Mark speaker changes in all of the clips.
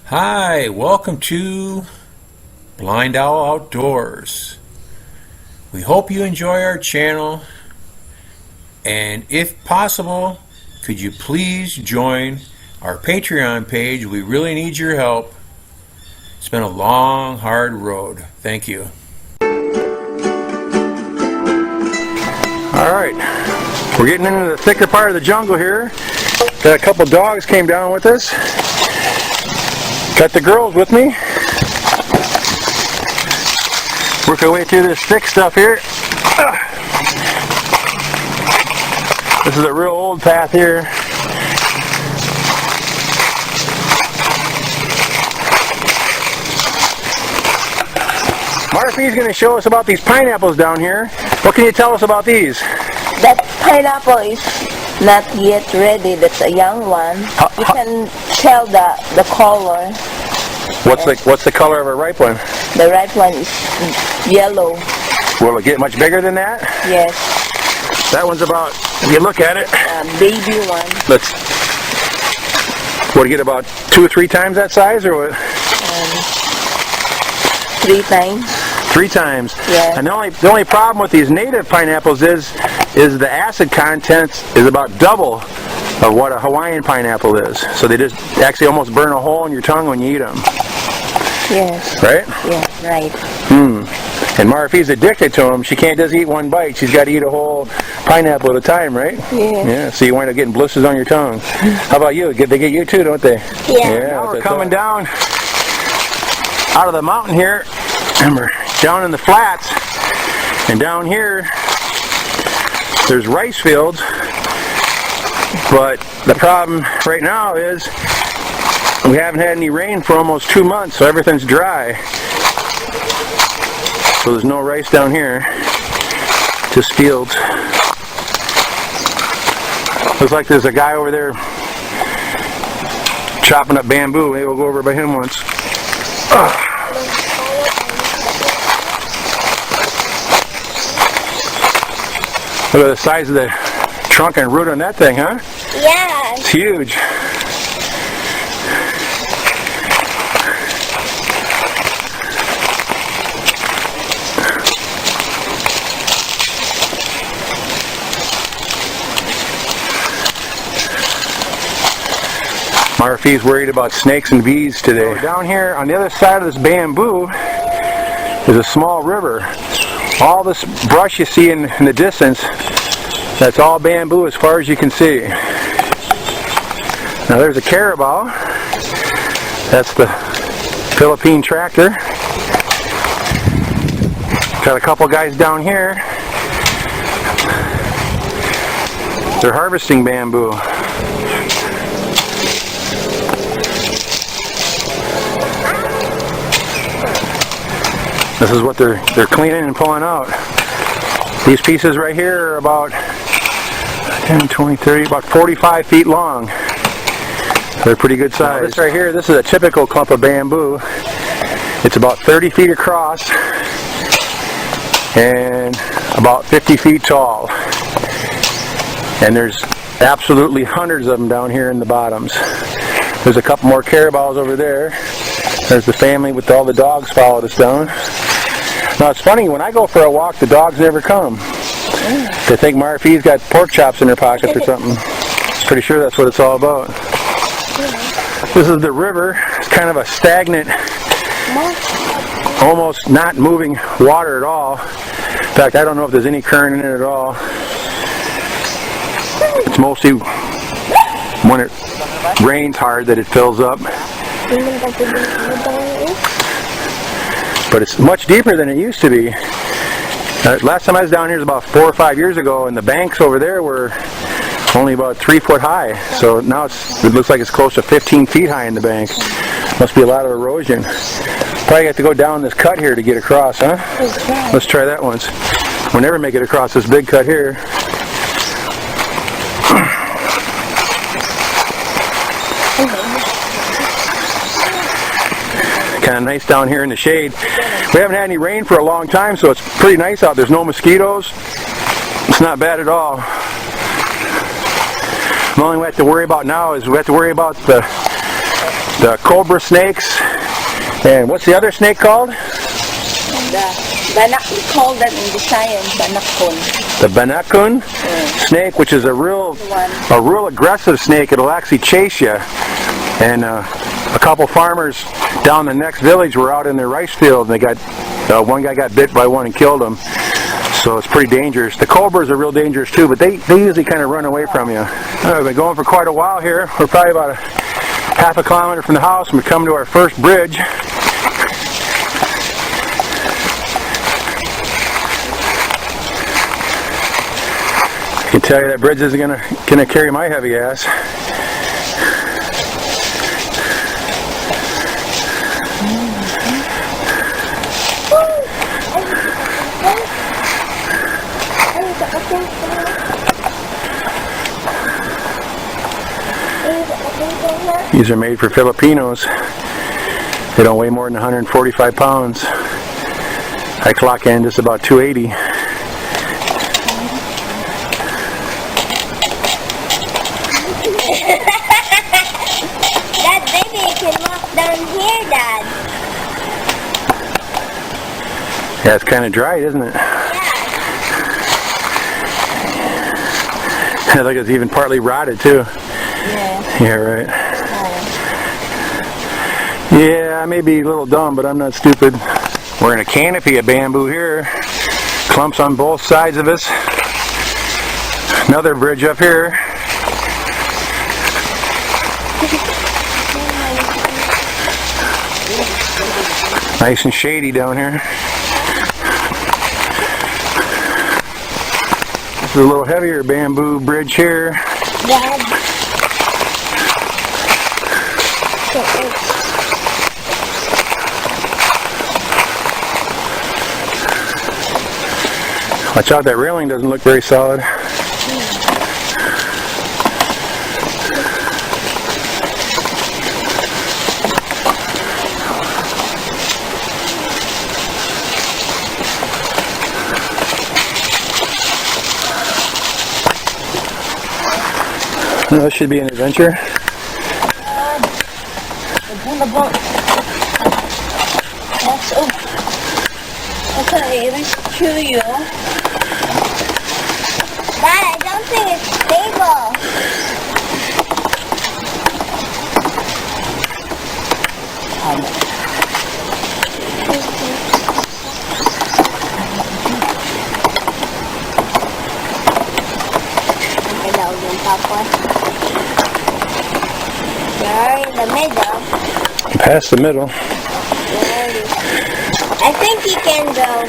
Speaker 1: Hi, welcome to BlindOwl Outdoors. We hope you enjoy our channel, and if possible, could you please join our Patreon page? We really need your help. It's been a long, hard road. Thank you. Alright, we're getting into the thicker part of the jungle here. Got a couple dogs came down with us. Got the girls with me. Work our way through this thick stuff here. This is a real old path here. Marife's going to show us about these pineapples down here. What can you tell us about these?
Speaker 2: That pineapple is not yet ready. That's a young one. You can tell the color.
Speaker 1: What's the color of a ripe one?
Speaker 2: The ripe one is yellow.
Speaker 1: Will it get much bigger than that?
Speaker 2: Yes.
Speaker 1: That one's about, if you look at it,
Speaker 2: baby one.
Speaker 1: What do you get, about 2 or 3 times that size, or what?
Speaker 2: 3 times.
Speaker 1: 3 times.
Speaker 2: Yeah.
Speaker 1: And the only problem with these native pineapples is the acid content is about double of what a Hawaiian pineapple is. So they just actually almost burn a hole in your tongue when you eat them.
Speaker 2: Yes.
Speaker 1: Right?
Speaker 2: Yes, right.
Speaker 1: And Marife's addicted to them. She can't just eat one bite. She's got to eat a whole pineapple at a time, right?
Speaker 2: Yeah.
Speaker 1: Yeah. So you wind up getting blisters on your tongue. How about you? They get you too, don't they?
Speaker 2: Yeah.
Speaker 1: Now we're coming down out of the mountain here, and we're down in the flats. And down here, there's rice fields. But the problem right now is we haven't had any rain for almost 2 months, so everything's dry. So there's no rice down here, just fields. Looks like there's a guy over there chopping up bamboo. Maybe we'll go over by him once. Look at the size of the trunk and root on that thing, huh?
Speaker 2: Yeah.
Speaker 1: It's huge. Marife's worried about snakes and bees today. So down here on the other side of this bamboo is a small river. All this brush you see in the distance, that's all bamboo as far as you can see. Now there's a carabao. That's the Philippine tractor. Got a couple guys down here. They're harvesting bamboo. This is what they're cleaning and pulling out. These pieces right here are about 10, 20, 30, about 45 feet long. They're pretty good size. Now this right here, this is a typical clump of bamboo. It's about 30 feet across and about 50 feet tall. And there's absolutely hundreds of them down here in the bottoms. There's a couple more carabaos over there. There's the family with all the dogs followed us down. Now it's funny, when I go for a walk, the dogs never come. They think Marife's got pork chops in her pockets or something. Pretty sure that's what it's all about. This is the river. It's kind of a stagnant, almost not moving water at all. In fact, I don't know if there's any current in it at all. It's mostly when it rains hard that it fills up. But it's much deeper than it used to be. Last time I was down here was about 4 or 5 years ago, and the banks over there were only about 3 foot high. So now it looks like it's close to 15 feet high in the bank. Must be a lot of erosion. Probably have to go down this cut here to get across, huh? Let's try that once. We'll never make it across this big cut here. Kind of nice down here in the shade. We haven't had any rain for a long time, so it's pretty nice out. There's no mosquitoes. It's not bad at all. The only thing we have to worry about now is we have to worry about the cobra snakes. And what's the other snake called?
Speaker 2: We call them in Visayan, banakun.
Speaker 1: The banakun snake, which is a real aggressive snake. It'll actually chase you. And a couple farmers down the next village were out in their rice field, and they got one guy got bit by one and killed him. So it's pretty dangerous. The cobras are real dangerous too, but they usually kind of run away from you. We've been going for quite a while here. We're probably about half a kilometer from the house, and we come to our first bridge. I can tell you that bridge isn't gonna carry my heavy ass. These are made for Filipinos. They don't weigh more than 145 pounds. I clock in just about 280.
Speaker 3: Dad, maybe you can walk down here, Dad.
Speaker 1: Yeah, it's kind of dry, isn't it?
Speaker 3: Yeah.
Speaker 1: Look, it's even partly rotted too.
Speaker 2: Yeah.
Speaker 1: Yeah, right. Yeah, I may be a little dumb, but I'm not stupid. We're in a canopy of bamboo here. Clumps on both sides of us. Another bridge up here. Nice and shady down here. This is a little heavier bamboo bridge here.
Speaker 3: Dad.
Speaker 1: Watch out, that railing doesn't look very solid. Well, this should be an adventure.
Speaker 2: That's okay, rescue you.
Speaker 3: Dad, I don't think it's stable. You're in the middle.
Speaker 1: Past the middle.
Speaker 3: I think you can go.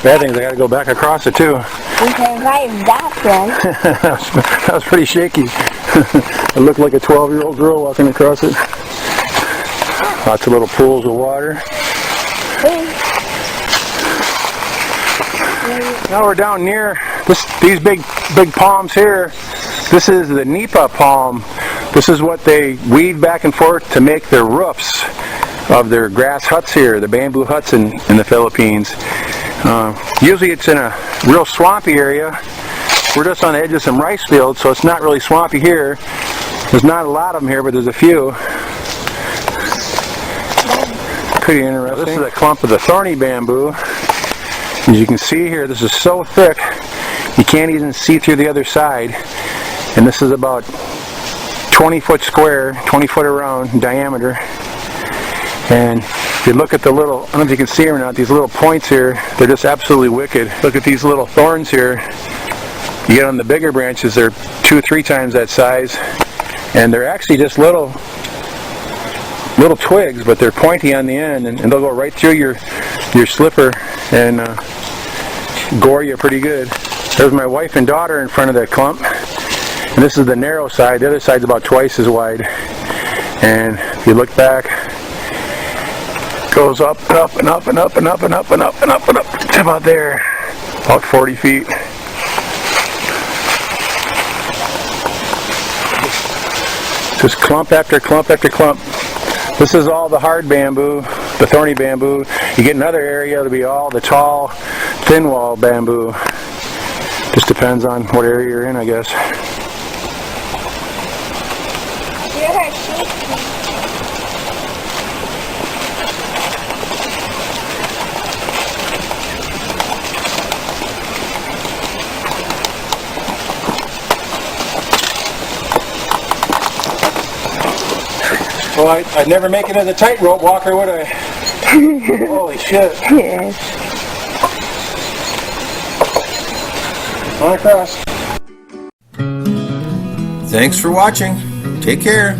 Speaker 1: Bad thing is I gotta go back across it too.
Speaker 3: You can ride that one.
Speaker 1: That was pretty shaky. It looked like a 12-year-old girl walking across it. Lots of little pools of water. Now we're down near these big palms here. This is the nipa palm. This is what they weave back and forth to make their roofs of their grass huts here, the bamboo huts in the Philippines. Usually it's in a real swampy area. We're just on the edge of some rice fields, so it's not really swampy here. There's not a lot of them here, but there's a few. Pretty interesting. This is a clump of the thorny bamboo. As you can see here, this is so thick you can't even see through the other side. And this is about 20 foot square, 20 foot around in diameter. And if you look at the little, I don't know if you can see them or not, these little points here, they're just absolutely wicked. Look at these little thorns here. You get on the bigger branches, they're 2 or 3 times that size. And they're actually just little twigs, but they're pointy on the end, and they'll go right through your slipper and gore you pretty good. There's my wife and daughter in front of that clump. And this is the narrow side. The other side's about twice as wide. And if you look back, it goes up and up and up and up and up and up and up and up and up to about there, about 40 feet. Just clump after clump after clump. This is all the hard bamboo, the thorny bamboo. You get another area, it'll be all the tall, thin wall bamboo. Just depends on what area you're in, I guess.
Speaker 3: You're her sheep.
Speaker 1: Well, I'd never make it as a tightrope walker, would I? Holy shit.
Speaker 2: Yes.
Speaker 1: On across.
Speaker 4: Thanks for watching. Take care.